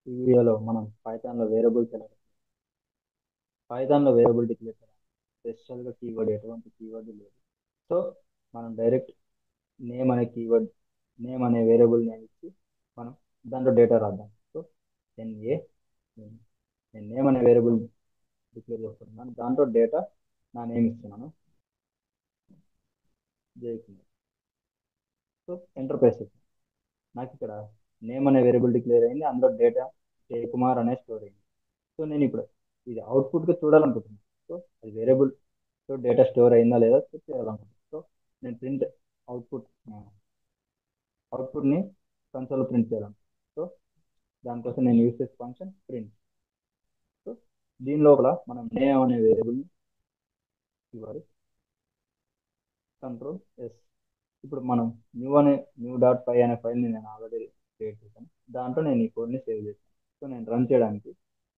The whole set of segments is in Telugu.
ఈ వీడియోలో మనం పైథాన్లో వేరియబుల్స్ ఎలా పైథాన్లో వేరియబుల్ డిక్లేర్ చేయాలి. స్పెషల్గా కీవర్డ్ ఎటువంటి కీవర్డ్ లేదు. సో మనం డైరెక్ట్ నేమ్ అనే కీవర్డ్ నేమ్ అనే వేరియబుల్ నేమ్ ఇచ్చి మనం దాంట్లో డేటా రాద్దాం. సో ఎన్ఏ నేను నేమ్ అనే వేరియబుల్ డిక్లేర్ చేస్తున్నాను. దాంట్లో డేటా నా నేమ్ ఇస్తున్నాను జయకుమార్. సో ఎంటర్ ప్రెస్ చేస్తాను. నాకు ఇక్కడ నేమ్ అనే వేరియబుల్ డిక్లేర్ అయింది. అందులో డేటా జయకుమార్ అనే స్టోర్ అయింది. సో నేను ఇప్పుడు ఇది అవుట్పుట్గా చూడాలనుకుంటున్నాను. సో అది వేరియబుల్ సో డేటా స్టోర్ అయిందా లేదా చెక్ చేయాలనుకుంటున్నాను. సో నేను ప్రింట్ అవుట్పుట్ అవుట్పుట్ని కన్సోల్ ప్రింట్ చేయాలనుకుంటున్నాను. సో దానికోసం నేను యూస్ చేసే ఫంక్షన్ ప్రింట్. సో దీని లోపల మనం నేమ్ అనే వేరియబుల్ ఇవ్వాలి. Control yes. ఇప్పుడు మనం న్యూ డాట్ పై అనే ఫైల్ని నేను ఆల్రెడీ క్రియేట్ చేశాను. దాంట్లో నేను ఈ కోడ్ని సేవ్ చేశాను. సో నేను రన్ చేయడానికి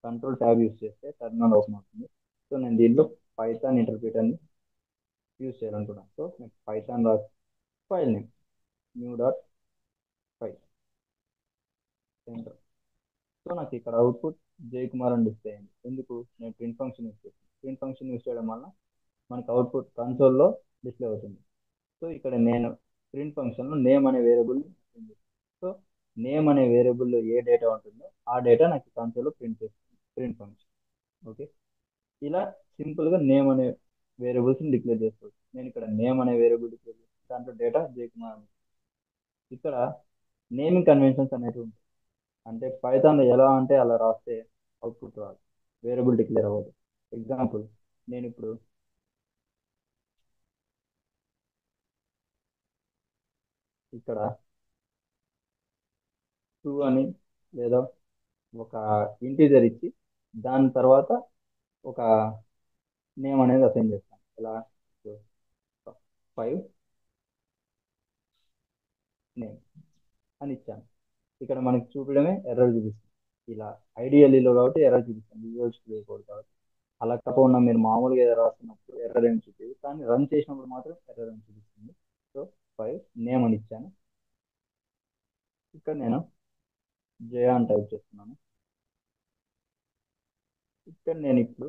కంట్రోల్ ట్యాబ్ యూస్ చేస్తే టర్మినల్ ఓపెన్ అవుతుంది. సో నేను దీంట్లో పైథాన్ ఇంటర్ప్రిటర్ని యూస్ చేయాలనుకున్నాను. సో నేను పైథాన్ రాసి ఫైల్ నేమ్ న్యూ డాట్ పై ఎంటర్. సో నాకు ఇక్కడ అవుట్పుట్ జయకుమార్ అని డిస్ప్లే అయింది. ఎందుకు నేను ప్రింట్ ఫంక్షన్ యూస్ చేస్తాను. ప్రింట్ ఫంక్షన్ యూస్ చేయడం వల్ల మనకు అవుట్పుట్ కన్సోల్లో డిస్ప్లే అవుతుంది. సో ఇక్కడ నేను ప్రింట్ ఫంక్షన్లో నేమ్ అనే వేరియబుల్. సో నేమ్ అనే వేరియబుల్లో ఏ డేటా ఉంటుందో ఆ డేటా నాకు కన్సోల్లో ప్రింట్ చేస్తుంది ప్రింట్ ఫంక్షన్. ఓకే, ఇలా సింపుల్గా నేమ్ అనే వేరియబుల్స్ని డిక్లేర్ చేసుకోవచ్చు. నేను ఇక్కడ నేమ్ అనే వేరియబుల్ డిక్లేర్ చేస్తాను. దాంట్లో డేటా జయకుమార్ అని. ఇక్కడ నేమింగ్ కన్వెన్షన్స్ అనేవి ఉంటాయి. అంటే పైథాన్లో ఎలా అంటే అలా రాస్తే అవుట్పుట్ రాదు, వేరియబుల్ డిక్లేర్ అవ్వదు. ఎగ్జాంపుల్, నేను ఇప్పుడు ఇక్కడ టూ అని లేదా ఒక ఇంటీజర్ ఇచ్చి దాని తర్వాత ఒక నేమ్ అనేది అసైన్ చేస్తాను. ఎలా 5 నేమ్ అని ఇచ్చాను. ఇక్కడ మనకి చూపించడమే ఎర్రర్ చూపిస్తుంది. ఇలా ఐడియల్లీలో కాబట్టి ఎర్రర్ చూపిస్తాను, విజువల్ స్టూడియో కోడ్ కాబట్టి. అలా కాకుండా మీరు మామూలుగా ఏదో రాస్తున్నప్పుడు ఎర్రర్ ఏమి చూపించదు, కానీ రన్ చేసినప్పుడు మాత్రం ఎర్రర్ అని చూపిస్తుంది. సో 5 నేమ్ అని ఇచ్చాను. ఇక్కడ నేను జయ అని టైప్ చేస్తున్నాను. ఇక్కడ నేను ఇప్పుడు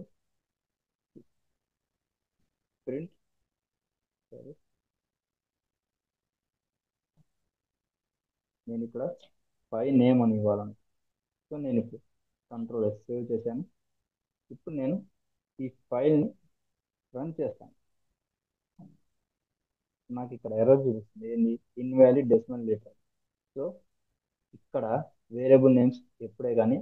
ప్రింట్ నేను ఇక్కడ 5 నేమ్ అని ఇవ్వాలను. సో నేను ఇప్పుడు కంట్రోల్ ఎస్ సేవ్ చేశాను. ఇప్పుడు నేను ఈ ఫైల్ని రన్ చేస్తాను. నాకు ఇక్కడ ఎర్రర్ చూపిస్తుంది, ఏంది ఇన్వాలిడ్ డెసిమల్ డేటా. సో ఇక్కడ వేరియబుల్ నేమ్స్ ఎప్పుడే కానీ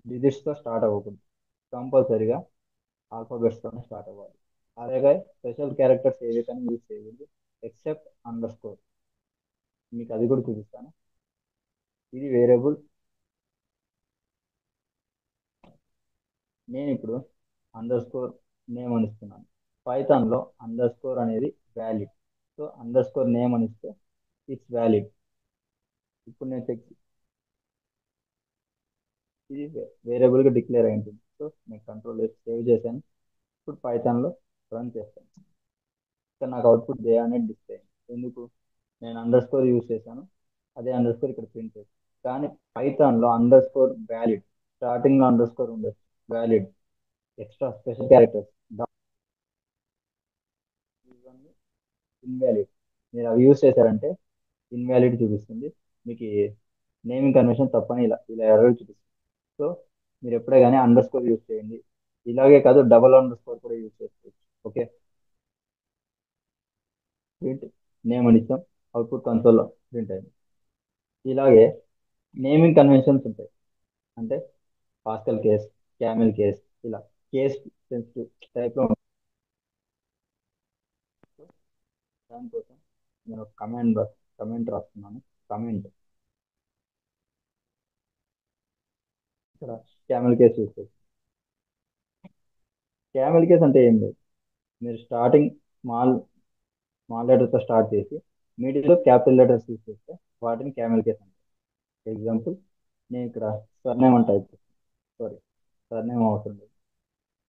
డిజిట్స్తో స్టార్ట్ అవ్వకూడదు, కంపల్సరీగా ఆల్ఫాబెట్స్తోనే స్టార్ట్ అవ్వాలి. అలాగే స్పెషల్ క్యారెక్టర్స్ ఏవి కానీ యూజ్ చేయకూడదు, ఎక్సెప్ట్ అండర్ స్కోర్. మీకు అది కూడా చూపిస్తాను. ఇది వేరియబుల్. నేను ఇప్పుడు అండర్ స్కోర్ నేమ్ అని ఇస్తున్నాను. పైథాన్లో అండర్ స్కోర్ అనేది valid. So under score name అని ఇస్తే ఇట్స్ వ్యాలిడ్. ఇప్పుడు నేను చెక్ ఇది వేరియబుల్గా డిక్లేర్ అయి ఉంటుంది. సో నేను కంట్రోల్ సేవ్ చేశాను. ఇప్పుడు పైథాన్లో రన్ చేస్తాను. ఇక్కడ నాకు అవుట్పుట్ డే అనేది డిస్ప్లే అయింది. ఎందుకు నేను అండర్ స్కోర్ యూజ్ చేశాను, అదే అండర్ స్కోర్ ఇక్కడ ప్రింట్ చేస్తాను. కానీ పైథాన్లో అండర్ స్కోర్ వ్యాలిడ్, స్టార్టింగ్లో అండర్ స్కోర్ ఉండదు, valid. Extra special characters invalid, మీరు అవి యూజ్ చేశారంటే ఇన్వాలిడ్ చూపిస్తుంది. మీకు నేమింగ్ కన్వెన్షన్ తప్పని ఇలా ఇలా ఎర్రర్ చూపిస్తుంది. సో మీరు ఎప్పుడే కానీ అండర్ స్కోర్ యూజ్ చేయండి. ఇలాగే కాదు, డబల్ అండర్ స్కోర్ కూడా యూజ్ చేసుకోవచ్చు. ఓకే, ప్రింట్ నేమ్ అని ఇచ్చాం, అవుట్పుట్ కన్సోల్లో ప్రింట్ అయింది. ఇలాగే నేమింగ్ కన్వెన్షన్స్ ఉంటాయి. అంటే పాస్కల్ కేస్, క్యామెల్ కేస్, ఇలా కేస్ సెన్సిటివ్ టైప్లో ఉంటుంది. దానికోసం నేను ఒక కమెంట్ రాస్తున్నాను. కమెంట్ ఇక్కడ క్యామెల్ కేస్ యూజ్ చేస్తాను. క్యామెల్ కేస్ అంటే ఏం లేదు, మీరు స్టార్టింగ్ స్మాల్ స్మాల్ లెటర్తో స్టార్ట్ చేసి మీడియంలో క్యాపిటల్ లెటర్స్ యూజ్ చేస్తే వాటిని క్యామెల్ కేస్ అంటారు. ఎగ్జాంపుల్, నేను ఇక్కడ సర్నేమ్ అని టైప్ చేస్తాను. సారీ, సర్నేమ్ అవసరం లేదు.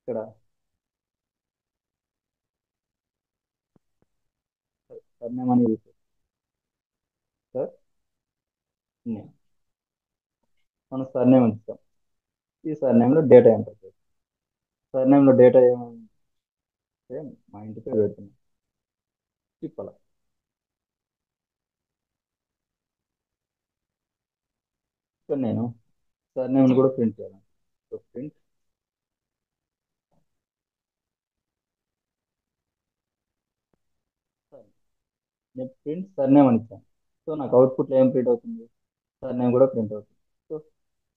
ఇక్కడ సర్నేమ్ అని యూజ్ చేస్తాను. Sir name. మనం సర్నేమ్ ఇస్తాం. ఈ సర్నేమ్లో డేటా ఎంటర్ చేస్తాం. సర్నేమ్లో డేటా ఏమంటే మా ఇంటి పేరు పెడుతున్నాం, తిప్పల. ఇక్కడ నేను సర్నేమ్ని కూడా ప్రింట్ చేయాలి. సో ప్రింట్ నేను ప్రింట్ సర్నేమ్ అని ఇచ్చాను. సో నాకు అవుట్పుట్లో ఏం ప్రింట్ అవుతుంది, సర్నేమ్ కూడా ప్రింట్ అవుతుంది. సో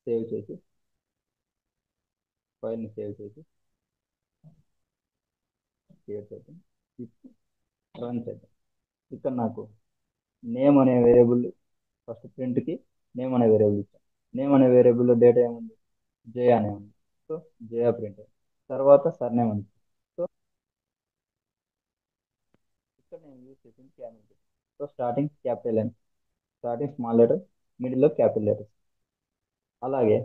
సేవ్ చేసి, ఫైల్ని సేవ్ చేసి క్రియేట్ చేద్దాం, రన్ చేద్దాం. ఇక్కడ నాకు నేమ్ అనే వేరియబుల్, ఫస్ట్ ప్రింట్కి నేమ్ అనే వేరియబుల్ ఇచ్చాను. నేమ్ అనే వేరియబుల్లో డేటా ఏముంది, జే అనే ఉంది. So J print. తర్వాత సర్నేమ్ ఉంది. సో ఇక్కడ నేను యూజ్ చేసింది capital. So starting capital N, starting small letter, మిడిల్లో క్యాపిటల్ లెటర్. అలాగే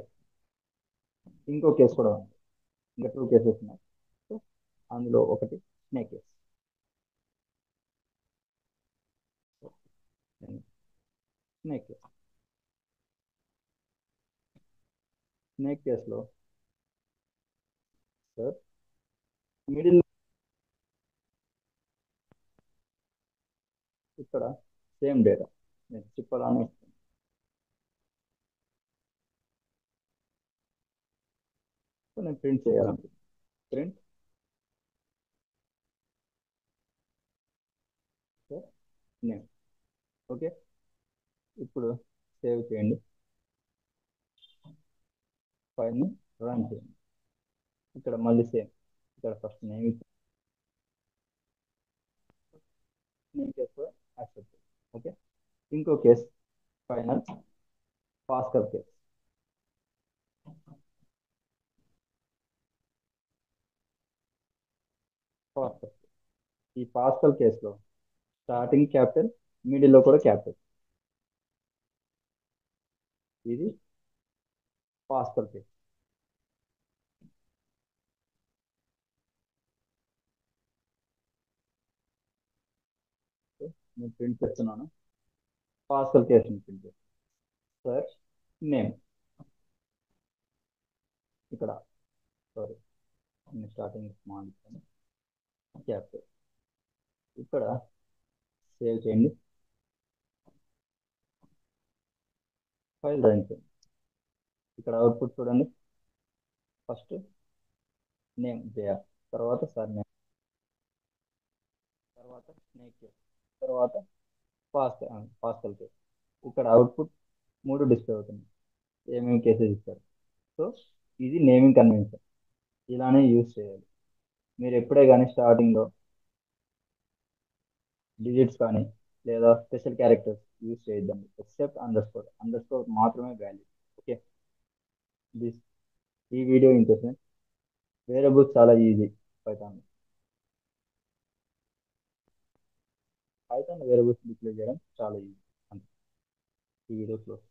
ఇంకో కేసు కూడా ఉంది, ఇంకా టూ కేసెస్ ఉన్నాయి. సో అందులో ఒకటి snake case. Snake case, snake కేసులో సార్ మిడిల్ ఇక్కడ సేమ్ డేటా నేను చెప్పాలని సో నేను ప్రింట్ చేయాలనుకుంటున్నాను. Print surname. ఓకే, ఇప్పుడు సేవ్ చేయండి, ఫైల్ని రన్ చేయండి. ఇక్కడ మళ్ళీ సేమ్, ఇక్కడ first name name case accept. Okay, ఇంకో case final Pascal case. Pascal, ఈ పాస్కల్ కేసులో స్టార్టింగ్ క్యాపిటల్, మిడిల్లో కూడా క్యాపిటల్. ఇది పాస్కల్ కేస్. నేను ప్రింట్ చేస్తున్నాను, పాస్కల్ కేస్ ప్రింట్ చేస్తాను. సర్చ్ నేమ్, ఇక్కడ సారీ నేను స్టార్టింగ్ స్మాల్ ఇచ్చాను, క్యాపిటల్. ఇక్కడ సేవ్ చేయండి, ఫైల్ రన్ చేయండి. ఇక్కడ అవుట్పుట్ చూడండి, ఫస్ట్ నేమ్ జేఆర్, తర్వాత సర్ నేమ్, తర్వాత స్నేక్ కేస్, తర్వాత పాస్కల్ కేస్. ఇక్కడ అవుట్పుట్ మూడు డిస్ప్లే అవుతుంది, ఏమేమి కేసెస్ ఇచ్చారు. సో ఇది నేమింగ్ కన్వెన్షన్, ఇలానే యూజ్ చేయాలి. మీరు ఎప్పుడే కానీ స్టార్టింగ్లో డిజిట్స్ కానీ లేదా స్పెషల్ క్యారెక్టర్స్ యూజ్ చేయొద్దండి. Except under score, under score మాత్రమే వాల్యూ. ఓకే, దిస్ ఈ వీడియో ఇంట్రెస్ట్, వేరియబుల్స్ చాలా easy Python. Python variables display చేయడం చాలా ఈజీ. అంతే, ఈ వీడియో క్లోజ్.